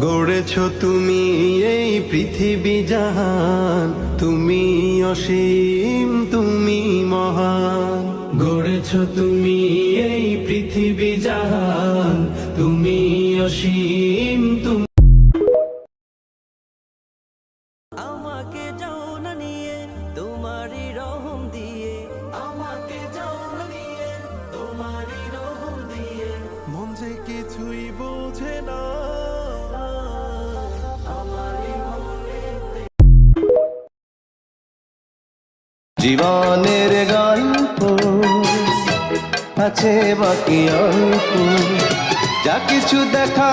গড়েছ তুমি এই পৃথিবী জাহান, তুমি অসীম তুমি মহান। গড়েছ তুমি এই পৃথিবী জাহান, তুমি অসীম তুমি। আমাকে যাও না নিয়ে তোমারই রহম দিয়ে, আমাকে যাও না নিয়ে তোমারই রহম দিয়ে। মন যে কিছুই বোঝে না আমারই মনেতে। জীবনের গল্প আছে বাকি অল্প, যা কিছু দেখা